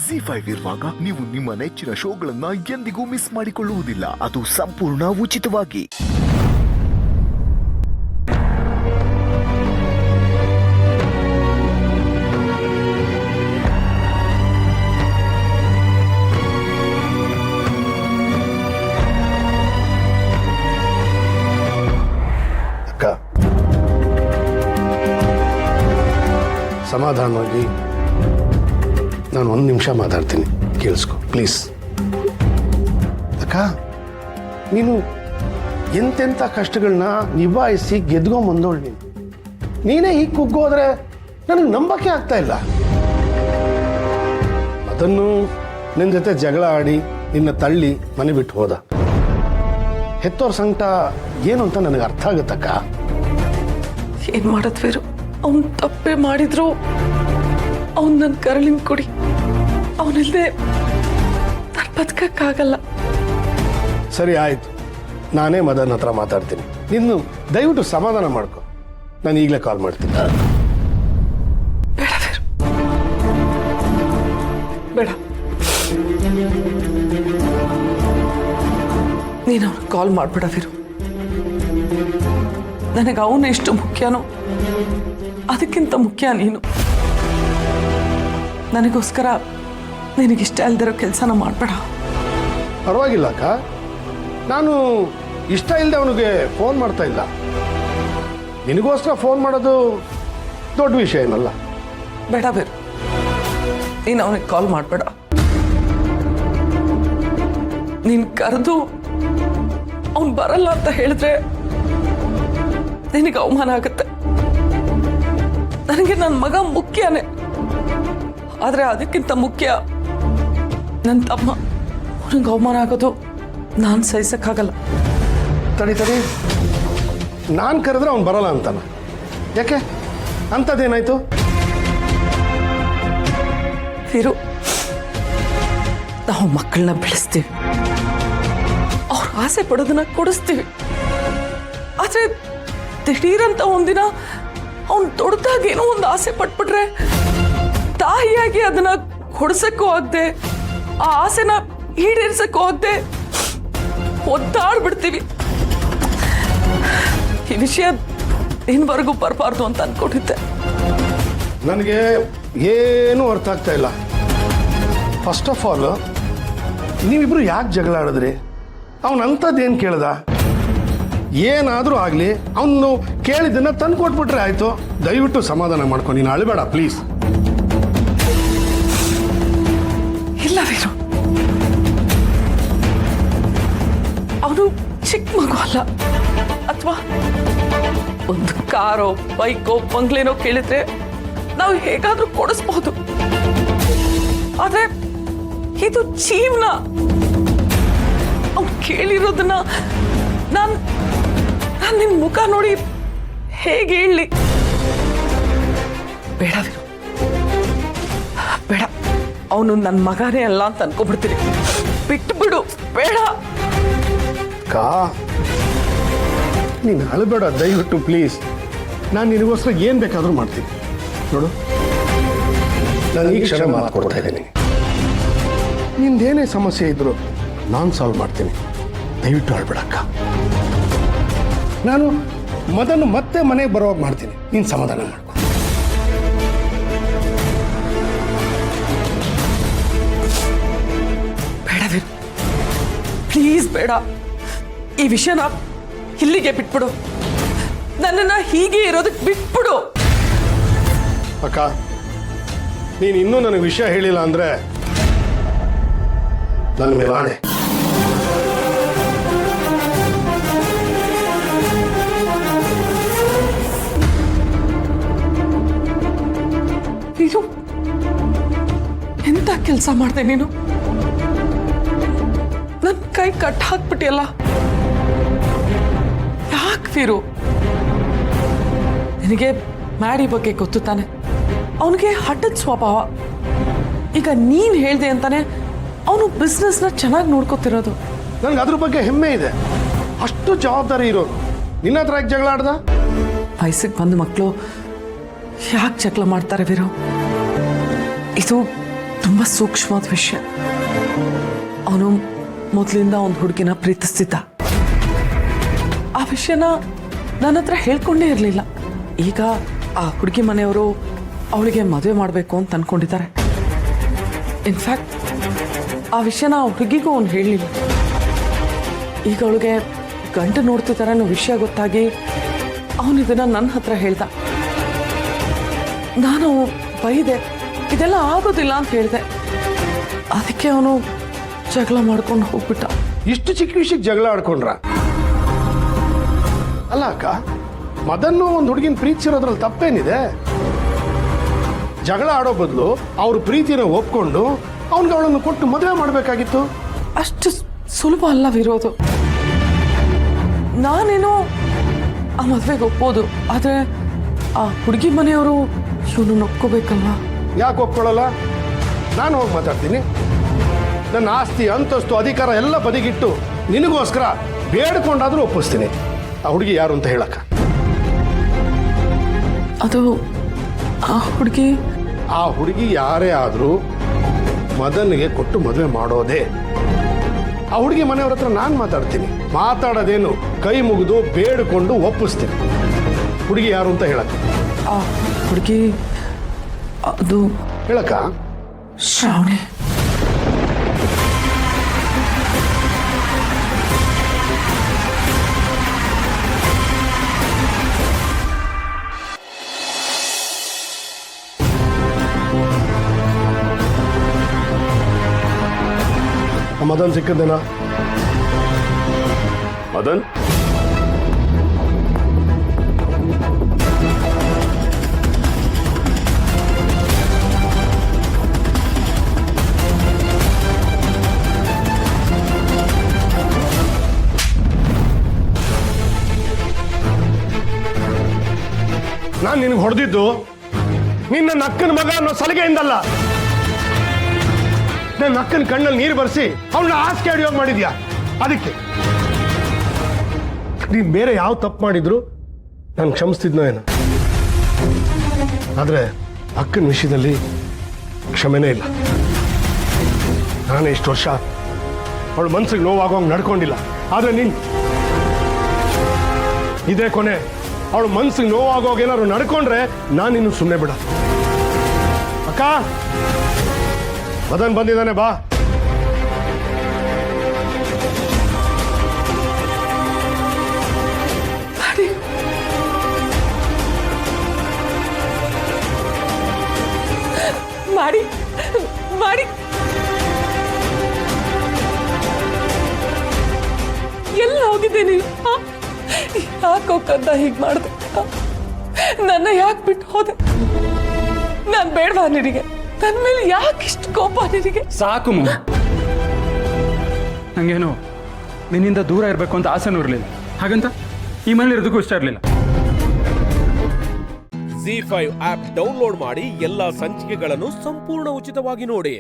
ZEE5 ಇರುವಾಗ ನೀವು ನಿಮ್ಮ ನೆಚ್ಚಿನ ಶೋಗಳನ್ನ ಎಂದಿಗೂ ಮಿಸ್ ಮಾಡಿಕೊಳ್ಳುವುದಿಲ್ಲ. ಅದು ಸಂಪೂರ್ಣ ಉಚಿತವಾಗಿ. ಅಕ್ಕ, ಸಮಾಧಾನವಾಗಿ ನಾನು 1 ನಿಮಿಷ ಮಾತಾಡ್ತೀನಿ, ಕೇಳಿಸ್ಕೊ ಪ್ಲೀಸ್. ಅಕ್ಕ, ನೀನು ಎಂತೆಂಥ ಕಷ್ಟಗಳನ್ನ ನಿಭಾಯಿಸಿ ಗೆದ್ಕೊಂಬಂದೋಳು. ನೀನೇ ಹೀಗೆ ಕುಗ್ಗೋದ್ರೆ ನನಗೆ ನಂಬಕ್ಕೆ ಆಗ್ತಾ ಇಲ್ಲ. ಅದನ್ನು ನಿನ್ನ ಜೊತೆ ಜಗಳ ಆಡಿ ನಿನ್ನ ತಳ್ಳಿ ಮನೆ ಬಿಟ್ಟು ಹೋದ. ಹೆತ್ತೋರ್ ಸಂಕಟ ಏನು ಅಂತ ನನಗೆ ಅರ್ಥ ಆಗುತ್ತಕ್ಕ. ಏನ್ ಮಾಡದ್ವೇರು, ಅವನ್ ತಪ್ಪೆ ಮಾಡಿದ್ರು ಅವನ್ ನನ್ನ ಕರಳಿನ ಕೊಡಿ. ಅವನಿಲ್ದೆ ನಾನು ಬದುಕಕ್ಕಾಗಲ್ಲ. ಸರಿ ಆಯ್ತು, ನಾನೇ ಮದನ್ ಹತ್ರ ಮಾತಾಡ್ತೀನಿ. ನೀನು ದಯವಿಟ್ಟು ಸಮಾಧಾನ ಮಾಡ್ಕೊ. ನಾನು ಈಗಲೇ ಕಾಲ್ ಮಾಡ್ತೀನಿ. ಬೇಡ ವೀರು, ಬೇಡ. ನೀನು ಅವ್ರಿಗೆ ಕಾಲ್ ಮಾಡ್ಬೇಡ ವೀರು. ನನಗೆ ಅವನು ಎಷ್ಟು ಮುಖ್ಯನೋ ಅದಕ್ಕಿಂತ ಮುಖ್ಯ ನೀನು. ನನಗೋಸ್ಕರ ನಿನಗಿಷ್ಟ ಇಲ್ದಿರೋ ಕೆಲಸನ ಮಾಡಬೇಡ. ಪರವಾಗಿಲ್ಲ ಅಕ್ಕ, ನಾನು ಇಷ್ಟ ಇಲ್ಲದೆ ಅವನಿಗೆ ಫೋನ್ ಮಾಡ್ತಾ ಇಲ್ಲ. ನಿನಗೋಸ್ಕರ ಫೋನ್ ಮಾಡೋದು ದೊಡ್ಡ ವಿಷಯ ಏನಲ್ಲ. ಬೇಡ ಬೇರು, ನೀನು ಅವನಿಗೆ ಕಾಲ್ ಮಾಡಬೇಡ. ನೀನು ಕರೆದು ಅವನು ಬರಲ್ಲ ಅಂತ ಹೇಳಿದ್ರೆ ನಿನಗೆ ಅವಮಾನ ಆಗುತ್ತೆ. ನನಗೆ ನನ್ನ ಮಗ ಮುಖ್ಯನೇ, ಆದರೆ ಅದಕ್ಕಿಂತ ಮುಖ್ಯ ನನ್ನ ತಮ್ಮ. ಅವನಿಗೆ ಅವಮಾನ ಆಗೋದು ನಾನು ಸಹಿಸಕ್ಕಾಗಲ್ಲ. ತಡಿ, ನಾನು ಕರೆದ್ರೆ ಅವ್ನು ಬರಲ್ಲ ಅಂತಾನ? ಯಾಕೆ, ಅಂಥದ್ದೇನಾಯ್ತು? ವೀರು, ನಾವು ಮಕ್ಕಳನ್ನ ಬೆಳೆಸ್ತೀವಿ, ಅವ್ರ ಆಸೆ ಪಡೋದನ್ನ ಕೊಡಿಸ್ತೀವಿ. ಆದರೆ ದಿಢೀರಂತ ಒಂದಿನ ಅವನು ದೊಡ್ಡದಾಗಿ ಏನೋ ಒಂದು ಆಸೆ ಪಟ್ಬಿಟ್ರೆ ತಾಯಿಯಾಗಿ ಅದನ್ನ ಕೊಡಿಸಕ್ಕೂ ಆಗದೆ ಆ ಆಸೆನ ಈಡೇರಿಸಕ್ಕೂ ಆಗದೆ ಒದ್ದಾಡ್ಬಿಡ್ತೀವಿ. ಈ ವಿಷಯ ಇನ್ವರೆಗೂ ಬರಬಾರ್ದು ಅಂತ ಅನ್ಕೊಂಡಿದ್ದೆ. ನನಗೆ ಏನೂ ಅರ್ಥ ಆಗ್ತಾ ಇಲ್ಲ. ಫಸ್ಟ್ ಆಫ್ ಆಲ್, ನೀವಿಬ್ರು ಯಾಕೆ ಜಗಳ ಆಡಿದ್ರಿ? ಅವನಂಥದ್ದೇನು ಕೇಳ್ದ? ಏನಾದರೂ ಆಗಲಿ, ಅವನು ಕೇಳಿದ್ದನ್ನ ತಂದು ಕೊಟ್ಬಿಟ್ರೆ ಆಯಿತು. ದಯವಿಟ್ಟು ಸಮಾಧಾನ ಮಾಡ್ಕೊ, ನೀನು ಅಳಬೇಡ ಪ್ಲೀಸ್. ಇಲ್ಲ ವೀರು, ಅವನು ಚಿಕ್ಕ ಮಗು ಅಲ್ಲ. ಅಥವಾ ಒಂದು ಕಾರೋ ಬೈಕೋ ಬಂಗ್ಲೆನೋ ಕೇಳಿದ್ರೆ ನಾವು ಹೇಗಾದ್ರೂ ಕೊಡಿಸ್ಬಹುದು. ಆದ್ರೆ ಇದು ಜೀವನ. ಅವ್ನು ಕೇಳಿರೋದನ್ನ ನಾನು ನಿನ್ ಮುಖ ನೋಡಿ ಹೇಗೆ ಹೇಳಿ? ಬೇಡ ವೀರು, ಬೇಡ. ಅವನು ನನ್ನ ಮಗನೇ ಅಲ್ಲ ಅಂತ ಅನ್ಕೊಬಿಡ್ತೀನಿ. ಬಿಟ್ಟು ಬಿಡು, ಬೇಡ. ಕಾ, ನೀನು ಅಳಬೇಡ ದಯವಿಟ್ಟು ಪ್ಲೀಸ್. ನಾನು ನಿನಗೋಸ್ಕರ ಏನು ಬೇಕಾದರೂ ಮಾಡ್ತೀನಿ. ನೋಡು, ನಾನು ಈ ಕ್ಷಣ ಮಾತು ಕೊಡ್ತಾ ಇದ್ದೀನಿ. ನಿಂದೇನೇ ಸಮಸ್ಯೆ ಇದ್ರು ನಾನು ಸಾಲ್ವ್ ಮಾಡ್ತೀನಿ. ದಯವಿಟ್ಟು ಅಳ್ಬೇಡಕ್ಕ. ನಾನು ಮದನ್ನು ಮತ್ತೆ ಮನೆಗೆ ಬರೋವಾಗ ಮಾಡ್ತೀನಿ. ನೀನು ಸಮಾಧಾನ ಮಾಡ್ಕೊ. ಬೇಡ ವೀರು, ಪ್ಲೀಸ್ ಬೇಡ. ಈ ವಿಷಯನ ಇಲ್ಲಿಗೆ ಬಿಟ್ಬಿಡು. ನನ್ನನ್ನ ಹೀಗೆ ಇರೋದಕ್ಕೆ ಬಿಟ್ಬಿಡು. ಅಕ್ಕ, ನೀನು ಇನ್ನೂ ನನಗೆ ವಿಷಯ ಹೇಳಿಲ್ಲ ಅಂದ್ರೆ ನನ್ನ ಮೇಲೆ ಆಣೆ. ಇದು ಎಂತ ಕೆಲಸ ಮಾಡಿದೆ ನೀನು? ನನ್ನ ಕೈ ಕಟ್ ಹಾಕ್ಬಿಟ್ಟಿಯಲ್ಲ. ಯಾಕೆ ವೀರು? ನಿನಗೆ ಮ್ಯಾಡಿ ಬಗ್ಗೆ ಗೊತ್ತು ತಾನೆ? ಅವನಿಗೆ ಹಠದ ಸ್ವಭಾವ. ಈಗ ನೀನ್ ಹೇಳ್ದೆ ಅಂತಾನೆ ಅವನು ಬಿಸ್ನೆಸ್ನ ಚೆನ್ನಾಗಿ ನೋಡ್ಕೋತಿರೋದು. ನನಗೆ ಅದ್ರ ಬಗ್ಗೆ ಹೆಮ್ಮೆ ಇದೆ. ಅಷ್ಟು ಜವಾಬ್ದಾರಿ ಇರೋರು ನಿನ್ನ ಹತ್ರ ಯಾಕೆ ಜಗಳ ಆಡ್ದ? ವಯಸ್ಸಿಗೆ ಬಂದ ಮಕ್ಕಳು ಯಾಕೆ ಜಗಳ ಮಾಡ್ತಾರೆ ವೀರು? ಇದು ತುಂಬ ಸೂಕ್ಷ್ಮವಾದ ವಿಷಯ. ಅವನು ಮೊದಲಿಂದ ಒಂದು ಹುಡುಗಿನ ಪ್ರೀತಿಸ್ತಿದ್ದ. ಆ ವಿಷಯನ ನನ್ನ ಹತ್ರ ಹೇಳ್ಕೊಂಡೇ ಇರಲಿಲ್ಲ. ಈಗ ಆ ಹುಡುಗಿ ಮನೆಯವರು ಅವಳಿಗೆ ಮದುವೆ ಮಾಡಬೇಕು ಅಂತ ಅನ್ಕೊಂಡಿದ್ದಾರೆ. ಇನ್ಫ್ಯಾಕ್ಟ್ ಆ ವಿಷಯನ ಆ ಹುಡುಗಿಗೂ ಅವನು ಹೇಳಲಿಲ್ಲ. ಈಗ ಅವಳಿಗೆ ಗಂಡ ನೋಡ್ತಿದ್ದಾರೆ ಅನ್ನೋ ವಿಷಯ ಗೊತ್ತಾಗಿ ಅವನು ಇದನ್ನ ನನ್ನ ಹತ್ರ ಹೇಳ್ದ. ನಾನು ಬೈದೆ, ಇದೆಲ್ಲ ಆಗೋದಿಲ್ಲ ಅಂತ ಹೇಳಿದೆ. ಅದಕ್ಕೆ ಅವನು ಜಗಳ ಮಾಡ್ಕೊಂಡು ಹೋಗ್ಬಿಟ್ಟ. ಇಷ್ಟು ಚಿಕ್ಕ ವಿಷಯಕ್ಕೆ ಜಗಳ ಆಡ್ಕೊಂಡ್ರ? ಅಲ್ಲ ಅಕ್ಕ, ಮದನ್ನು ಒಂದು ಹುಡುಗಿನ ಪ್ರೀತಿಸಿರೋದ್ರಲ್ಲಿ ತಪ್ಪೇನಿದೆ? ಜಗಳ ಆಡೋ ಬದಲು ಅವ್ರ ಪ್ರೀತಿನ ಒಪ್ಕೊಂಡು ಅವನಿಗೆ ಅವಳನ್ನು ಕೊಟ್ಟು ಮದುವೆ ಮಾಡಬೇಕಾಗಿತ್ತು. ಅಷ್ಟು ಸುಲಭ ಅಲ್ಲವಿರೋದು. ನಾನೇನೋ ಆ ಮದುವೆಗೆ ಒಪ್ಪೋದು, ಆದರೆ ಆ ಹುಡುಗಿ ಮನೆಯವರು ಇವನನ್ನು ಒಪ್ಕೋಬೇಕಲ್ವಾ? ಯಾಕೆ ಒಪ್ಕೊಳ್ಳಲ್ಲ? ನಾನು ಹೋಗಿ ಮಾತಾಡ್ತೀನಿ. ನನ್ನ ಆಸ್ತಿ, ಅಂತಸ್ತು, ಅಧಿಕಾರ ಎಲ್ಲ ಬದಿಗಿಟ್ಟು ನಿನಗೋಸ್ಕರ ಬೇಡ್ಕೊಂಡಾದ್ರೂ ಒಪ್ಪಿಸ್ತೀನಿ. ಆ ಹುಡುಗಿ ಯಾರು ಅಂತ ಹೇಳಕ್ಕ? ಅದು ಆ ಹುಡುಗಿ ಯಾರೇ ಆದರೂ ಮದನ್ಗೆ ಕೊಟ್ಟು ಮದುವೆ ಮಾಡೋದೇ. ಆ ಹುಡುಗಿ ಮನೆಯವ್ರ ಹತ್ರ ನಾನು ಮಾತಾಡ್ತೀನಿ. ಮಾತಾಡೋದೇನು, ಕೈ ಮುಗಿದು ಬೇಡಿಕೊಂಡು ಒಪ್ಪಿಸ್ತೀನಿ. ಹುಡುಗಿ ಯಾರು ಅಂತ ಹೇಳಕ್ಕ? ಆ ಹುಡುಗಿ ಅದು ಹೇಳಕ್ಕ? ಶ್ರಾವಣಿ. ಮದನ್ ಸಿಕ್ಕಿದ್ದೇನಾ? ಮದನ್, ನಾನು ನಿನಗೆ ಹೊಡೆದಿದ್ದು ನಿನ್ನ ನಕ್ಕನ ಮಗ ಅನ್ನೋ ಸಲಿಗೆಯಿಂದಲ್ಲ. ನನ್ನ ನಕ್ಕನ ಕಣ್ಣಲ್ಲಿ ನೀರು ಬರ್ಸಿ ಅವಳನ್ನ ಹಾಸಿಗೆ ಹಿಡಿಯೋಗಿ ಮಾಡಿದ್ಯಾ. ಅದಕ್ಕೆ ನೀನು ಬೇರೆ ಯಾವ ತಪ್ಪು ಮಾಡಿದ್ರು ನಾನು ಕ್ಷಮಿಸ್ತಿದ್ನೋ ಏನೋ. ಆದರೆ ಅಕ್ಕನ ವಿಷಯದಲ್ಲಿ ಕ್ಷಮೆನೇ ಇಲ್ಲ. ನಾನೇ ಇಷ್ಟು ವರ್ಷ ಅವಳ ಮನ್ಸಿಗೆ ನೋವಾಗೋಂಗೆ ನಡ್ಕೊಂಡಿಲ್ಲ. ಆದರೆ ನೀನು ಇದೇ ಕೊನೆ. ಅವಳು ಮನ್ಸಿಗೆ ನೋವಾಗೋಗಿ ಏನಾದ್ರು ನಡ್ಕೊಂಡ್ರೆ ನಾನು ಇನ್ನು ಸುಮ್ಮನೆ ಬಿಡ. ಅಕ್ಕ, ಮದನ್ ಬಂದಿದ್ದಾನೆ, ಬಾ. ಮಾಡಿ ಮಾಡಿ ಎಲ್ಲ ಹೋಗಿದ್ದೆ ನೀನು? ಯಾಕೋ ಕಂದ ಹೀಗೆ ಮಾಡಿದೆ? ನನ್ನ ಯಾಕೆ ಬಿಟ್ಟು ಹೋದೆ? ನಾನು ಬೇಡವಾ ನಿನಗೆ? ನನ್ನ ಮೇಲೆ ಯಾಕೆ ಇಷ್ಟು ಕೋಪ ನಿನಗೆ? ಸಾಕು ಮಮ್ಮ. ನಂಗೇನು ನಿನ್ನಿಂದ ದೂರ ಇರಬೇಕು ಅಂತ ಆಸೆನೂ ಇರಲಿಲ್ಲ. ಹಾಗಂತ ಈ ಮನೇಲಿ ಇರೋದಕ್ಕೂ ಇಷ್ಟ ಇರಲಿಲ್ಲ. ZEE5 ಆಪ್ ಡೌನ್ಲೋಡ್ ಮಾಡಿ ಎಲ್ಲಾ ಸಂಚಿಕೆಗಳನ್ನು ಸಂಪೂರ್ಣ ಉಚಿತವಾಗಿ ನೋಡಿ.